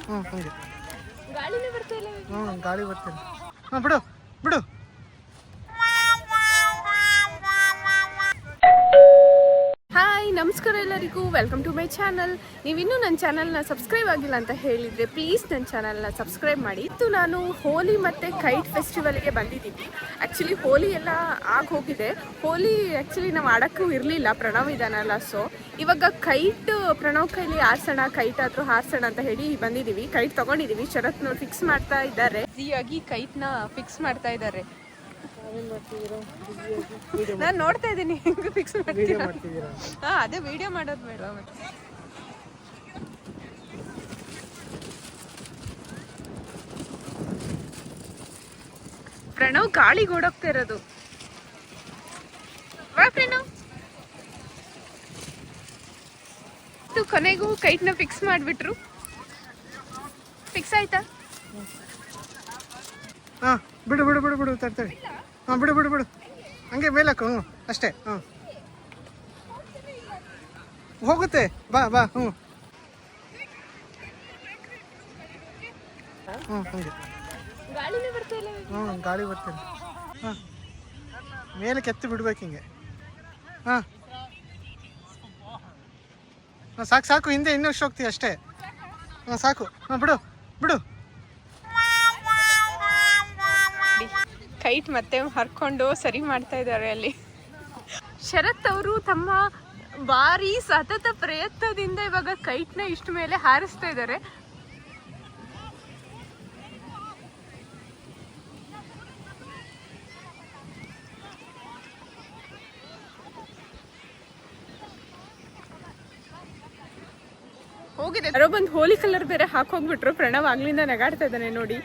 ಹಂಗೆ ಗಾಳಿನೇ ಬರ್ತಾ ಇಲ್ಲ. ಗಾಳಿ ಬರ್ತಿಲ್ಲ. ಬಿಡು ಬಿಡು. ಹಾಯ್, ನಮಸ್ಕಾರ ಎಲ್ಲರಿಗೂ. Welcome to my channel. ನೀವಿನ್ನೂ ನನ್ನ ಚಾನಲ್ನ ಸಬ್ಸ್ಕ್ರೈಬ್ ಆಗಿಲ್ಲ ಅಂತ ಹೇಳಿದರೆ ಪ್ಲೀಸ್ ನನ್ನ ಚಾನಲ್ನ ಸಬ್ಸ್ಕ್ರೈಬ್ ಮಾಡಿ. ಇದು ನಾನು ಹೋಲಿ ಮತ್ತು ಕೈಟ್ ಫೆಸ್ಟಿವಲ್ಗೆ ಬಂದಿದ್ದೀವಿ. ಆ್ಯಕ್ಚುಲಿ ಹೋಲಿ ಎಲ್ಲ ಹೋಗಿದೆ. ಹೋಲಿ ಆ್ಯಕ್ಚುಲಿ ನಾವು ಆಡೋಕ್ಕೂ ಇರಲಿಲ್ಲ, ಪ್ರಣವ್ ಇದ್ದಾನಲ್ಲ. ಸೊ ಇವಾಗ ಕೈಟ್ ಪ್ರಣವ್ ಕೈಲಿ ಹಾರಿಸೋಣ, ಕೈಟ್ ಆದರೂ ಹಾರಿಸೋಣ ಅಂತ ಹೇಳಿ ಬಂದಿದ್ದೀವಿ. ಕೈಟ್ ತೊಗೊಂಡಿದ್ದೀವಿ. ಶರತ್ನವ್ರು ಫಿಕ್ಸ್ ಮಾಡ್ತಾ ಇದ್ದಾರೆ. ಈಸಿಯಾಗಿ ಕೈಟ್ನ ಫಿಕ್ಸ್ ಮಾಡ್ತಾ ಇದ್ದಾರೆ. ನಾನು ನೋಡ್ತಾ ಇದ್ದೀನಿ ಹೆಂಗೆ ಫಿಕ್ಸ್ ಮಾಡ್ತೀರಾ. ಅದೇ ವಿಡಿಯೋ ಮಾಡೋದು ಬೇಡ. ಮತ್ತೆ ಪ್ರಣವ್ ಗಾಳಿಗೆ ಓಡೋಗ್ತಾ ಇರೋದು. ವಾ ಪ್ರಣವ್. ಕೊನೆಗೂ ಕೈಟ್ನ ಫಿಕ್ಸ್ ಮಾಡಿಬಿಟ್ರು. ಫಿಕ್ಸ್ ಆಯ್ತಾ? ಬಿಡು ಬಿಡು ಬಿಡು ಬಿಡು ತರ್ತಾರೆ. ಬಿಡು ಬಿಡು ಬಿಡು. ಹಂಗೆ ಮೇಲಕ್ಕು. ಅಷ್ಟೇ. ಹೋಗುತ್ತೆ. ಬಾ ಬಾ. ಹಂಗೆ ಗಾಳಿನೇ ಬರ್ತಾ ಇಲ್ಲ. ಗಾಳಿ ಬರ್ತಿಲ್ಲ. ಮೇಲಕ್ಕೆ ಎತ್ತಿ ಬಿಡ್ಬೇಕು ಹಿಂಗೆ. ಸಾಕು ಸಾಕು. ಹಿಂದೆ ಇನ್ನಷ್ಟು ಹೋಗ್ತೀವಿ ಅಷ್ಟೇ. ಸಾಕು. ಬಿಡು ಬಿಡು. ಕೈಟ್ ಮತ್ತೆ ಹರ್ಕೊಂಡು ಸರಿ ಮಾಡ್ತಾ ಇದ್ದಾರೆ ಅಲ್ಲಿ. ಶರತ್ ಅವರು ತಮ್ಮ ಭಾರಿ ಸತತ ಪ್ರಯತ್ನದಿಂದ ಇವಾಗ ಕೈಟ್ನ ಇಷ್ಟು ಮೇಲೆ ಹಾರಿಸ್ತಾ ಇದ್ದಾರೆ. ಹೋಗಿದೆ. ಯಾರೋ ಬಂದು ಹೋಲಿ ಕಲರ್ ಬೇರೆ ಹಾಕೋಗ್ಬಿಟ್ರು. ಪ್ರಣವ್ ಆಗ್ಲಿಂದ ನಗಾಡ್ತಾ ಇದ್ದಾನೆ ನೋಡಿ.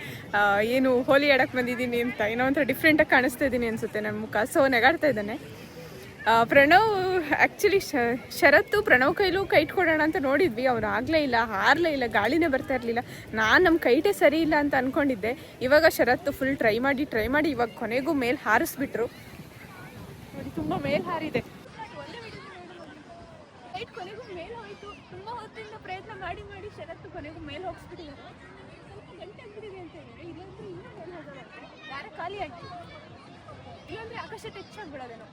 ಏನು ಹೋಲಿ ಆಡಕ್ಕೆ ಬಂದಿದ್ದೀನಿ ಅಂತ, ಏನೋ ಒಂಥರ ಡಿಫ್ರೆಂಟಾಗಿ ಕಾಣಿಸ್ತಾ ಇದ್ದೀನಿ ಅನಿಸುತ್ತೆ ನನ್ನ ಮುಖ. ಸೊ ನಗಾಡ್ತಾ ಇದ್ದಾನೆ ಪ್ರಣವ್. ಆ್ಯಕ್ಚುಲಿ ಶರತ್ತು ಪ್ರಣವ್ ಕೈಲೂ ಕೈಟ್ ಕೊಡೋಣ ಅಂತ ನೋಡಿದ್ವಿ. ಅವ್ರು ಆಗಲೇ ಇಲ್ಲ, ಹಾರಲೇ ಇಲ್ಲ, ಗಾಳಿನೇ ಬರ್ತಾ ಇರಲಿಲ್ಲ. ನಾನು ನಮ್ಮ ಕೈಟೇ ಸರಿ ಇಲ್ಲ ಅಂತ ಅಂದ್ಕೊಂಡಿದ್ದೆ. ಇವಾಗ ಶರತ್ತು ಫುಲ್ ಟ್ರೈ ಮಾಡಿ ಇವಾಗ ಕೊನೆಗೂ ಮೇಲೆ ಹಾರಿಸ್ಬಿಟ್ರು ನೋಡಿ. ತುಂಬ ಮೇಲೆ ಹಾರಿದೆ. ಕೈಟ್ ಕೊನೆಗೂ ಮೇಲೆ ಹೋಯಿತು. ತುಂಬ ಹೊತ್ತಿಂದ ಪ್ರಯತ್ನ ಮಾಡಿ ಶರತ್ತು ಕೊನೆಗೂ ಮೇಲೆ ಹೋಗಿಸ್ಬಿಟ್ಟಿದ್ದಾರೆ. ಸ್ವಲ್ಪ ಗಂಟೆ ಆಗ್ಬಿಟ್ಟಿದೆ ಅಂತ ಹೇಳಿದ್ರೆ ಇಲ್ಲಂದ್ರೆ ಇನ್ನೂ ಮೇಲೆ ಹೋಗೋದಂತೆ. ಯಾರ ಖಾಲಿ ಆಯ್ತು, ಇಲ್ಲಾಂದ್ರೆ ಆಕಾಶ ಟಚ್ ಆಗ್ಬಿಡೋದೇನೋ.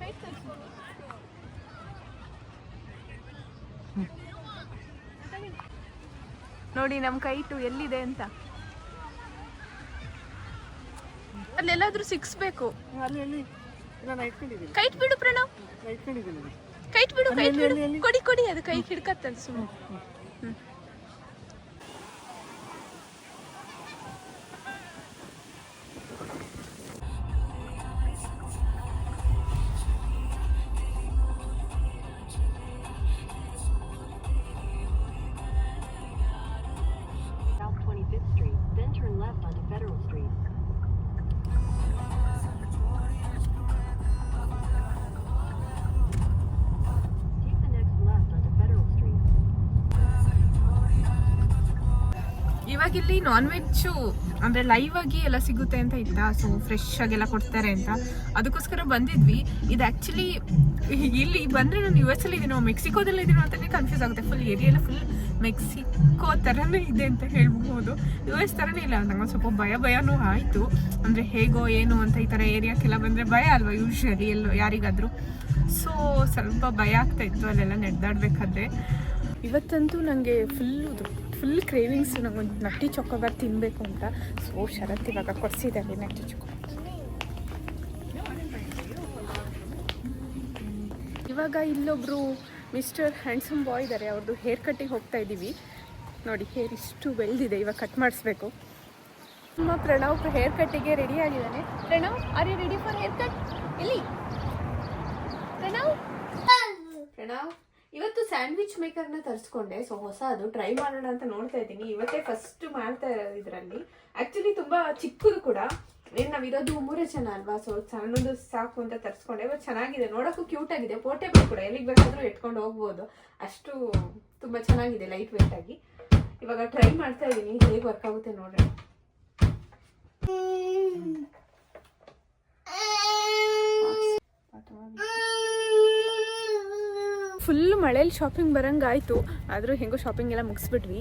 ಕೈಟ್ ನೋಡಿ ನಮ್ಮ ಕೈಟು ಎಲ್ಲಿದೆ ಅಂತ. ಅಲ್ಲೆಲ್ಲಾದ್ರೂ ಸಿಕ್ಸ್ಬೇಕು. ಕೈಟ್ ಬಿಡು ಪ್ರಣವ್. ಕೈಟ್ ಬಿಡು. ಕೊಡಿ ಅದು ಕೈ ಹಿಡ್ಕತ್ತದ ಸುಮ್ಮನೆ. ಇವಾಗಿಲ್ಲಿ ನಾನ್ ವೆಜ್ಜು ಅಂದರೆ ಲೈವ್ ಆಗಿ ಎಲ್ಲ ಸಿಗುತ್ತೆ ಅಂತ ಇತ್ತಾ. ಸೊ ಫ್ರೆಶ್ ಆಗೆಲ್ಲ ಕೊಡ್ತಾರೆ ಅಂತ ಅದಕ್ಕೋಸ್ಕರ ಬಂದಿದ್ವಿ. ಇದು ಆ್ಯಕ್ಚುಲಿ ಇಲ್ಲಿ ಬಂದರೆ ನಾನು US ಅಲ್ಲಿ ಇದೀನೋ ಮೆಕ್ಸಿಕೋದಲ್ಲಿ ಇದೀನೋ ಅಂತಲೇ ಕನ್ಫ್ಯೂಸ್ ಆಗುತ್ತೆ. ಫುಲ್ ಏರಿಯಾ ಎಲ್ಲ ಫುಲ್ ಮೆಕ್ಸಿಕೋ ಥರನೇ ಇದೆ ಅಂತ ಹೇಳ್ಬೋದು. US ಥರನೇ ಇಲ್ಲ. ನಂಗೆ ಸ್ವಲ್ಪ ಭಯನೂ ಆಯಿತು. ಅಂದರೆ ಹೇಗೋ ಏನು ಅಂತ ಈ ಥರ ಏರಿಯಾಕ್ಕೆಲ್ಲ ಬಂದರೆ ಭಯ ಅಲ್ವಾ ಯೂಶ್ವಲಿ ಎಲ್ಲೋ ಯಾರಿಗಾದರೂ. ಸೊ ಸ್ವಲ್ಪ ಭಯ ಆಗ್ತಾ ಇತ್ತು ಅಲ್ಲೆಲ್ಲ ನಡೆದಾಡಬೇಕಾದ್ರೆ. ಇವತ್ತಂತೂ ನನಗೆ ಫುಲ್ ಕ್ರೇವಿಂಗ್ಸ್. ನಂಗೊಂದು ನಟ್ಟಿ ಚೊಕೊಬಾರ್ ತಿನ್ನಬೇಕು ಅಂತ. ಸೊ ಶರತ್ ಇವಾಗ ಕೊಡಿಸಿದ್ದಾರೆ ನಟ್ಟಿ ಚೊಕೊಬಾರ್. ಇವಾಗ ಇಲ್ಲೊಬ್ರು ಮಿಸ್ಟರ್ ಹ್ಯಾಂಡ್ಸಮ್ ಬಾಯ್ ಇದ್ದಾರೆ. ಅವ್ರದ್ದು ಹೇರ್ ಕಟ್ಟಿಗೆ ಹೋಗ್ತಾ ಇದ್ದೀವಿ ನೋಡಿ. ಹೇರ್ ಇಷ್ಟು ಬೆಳೆದಿದೆ, ಇವಾಗ ಕಟ್ ಮಾಡಿಸ್ಬೇಕು. ನಮ್ಮ ಪ್ರಣವ್ ಹೇರ್ ಕಟ್ಟಿಗೆ ರೆಡಿ ಆಗಿದ್ದಾನೆ. Pranav, are you ready for hair cut? ಇಲ್ಲಿ ಪ್ರಣವ್. ಇವತ್ತು ಸ್ಯಾಂಡ್ವಿಚ್ ಮೇಕರ್ನ ತರಿಸ್ಕೊಂಡೆ. ಸೊ ಹೊಸದು ಟ್ರೈ ಮಾಡೋಣ ಅಂತ ನೋಡ್ತಾ ಇದ್ದೀನಿ. ಇವತ್ತೇ ಫಸ್ಟ್ ಮಾಡ್ತಾ ಇರೋದು ಇದರಲ್ಲಿ. ಆ್ಯಕ್ಚುಲಿ ತುಂಬ ಚಿಕ್ಕದು ಕೂಡ. ನಾವಿರೋದು 3 ಜನ ಅಲ್ವಾ. ಸೊ ಸಣ್ಣದು ಸಾಕು ಅಂತ ತರಿಸ್ಕೊಂಡೆ. ಇವತ್ತು ಚೆನ್ನಾಗಿದೆ, ನೋಡೋಕ್ಕೂ ಕ್ಯೂಟ್ ಆಗಿದೆ. ಪೋರ್ಟೇಬಲ್ ಕೂಡ, ಎಲ್ಲಿಗೆ ಬೇಕಾದರೂ ಎತ್ಕೊಂಡು ಹೋಗ್ಬೋದು. ಅಷ್ಟು ತುಂಬ ಚೆನ್ನಾಗಿದೆ, ಲೈಟ್ ವೇಟ್ ಆಗಿ. ಇವಾಗ ಟ್ರೈ ಮಾಡ್ತಾ ಇದ್ದೀನಿ, ಹೇಗೆ ವರ್ಕ್ ಆಗುತ್ತೆ ನೋಡೋಣ. ಫುಲ್ ಮಳೇಲಿ ಶಾಪಿಂಗ್ ಬರೋಂಗಾಯಿತು, ಆದರೂ ಹೆಂಗೋ ಶಾಪಿಂಗ್ ಎಲ್ಲ ಮುಗಿಸ್ಬಿಟ್ವಿ.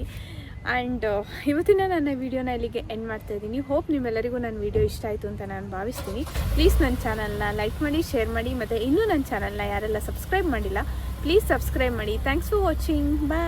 ಆ್ಯಂಡ್ ಇವತ್ತಿನ ನನ್ನ ವೀಡಿಯೋನ ಇಲ್ಲಿಗೆ ಎಂಡ್ ಮಾಡ್ತಾಯಿದ್ದೀನಿ. ಹೋಪ್ ನಿಮ್ಮೆಲ್ಲರಿಗೂ ನನ್ನ ವೀಡಿಯೋ ಇಷ್ಟ ಆಯಿತು ಅಂತ ನಾನು ಭಾವಿಸ್ತೀನಿ. ಪ್ಲೀಸ್ ನನ್ನ ಚಾನಲ್ನ ಲೈಕ್ ಮಾಡಿ, ಶೇರ್ ಮಾಡಿ, ಮತ್ತು ಇನ್ನೂ ನನ್ನ ಚಾನಲ್ನ ಯಾರೆಲ್ಲ ಸಬ್ಸ್ಕ್ರೈಬ್ ಮಾಡಿಲ್ಲ ಪ್ಲೀಸ್ ಸಬ್ಸ್ಕ್ರೈಬ್ ಮಾಡಿ. Thanks for watching. ಬಾಯ್.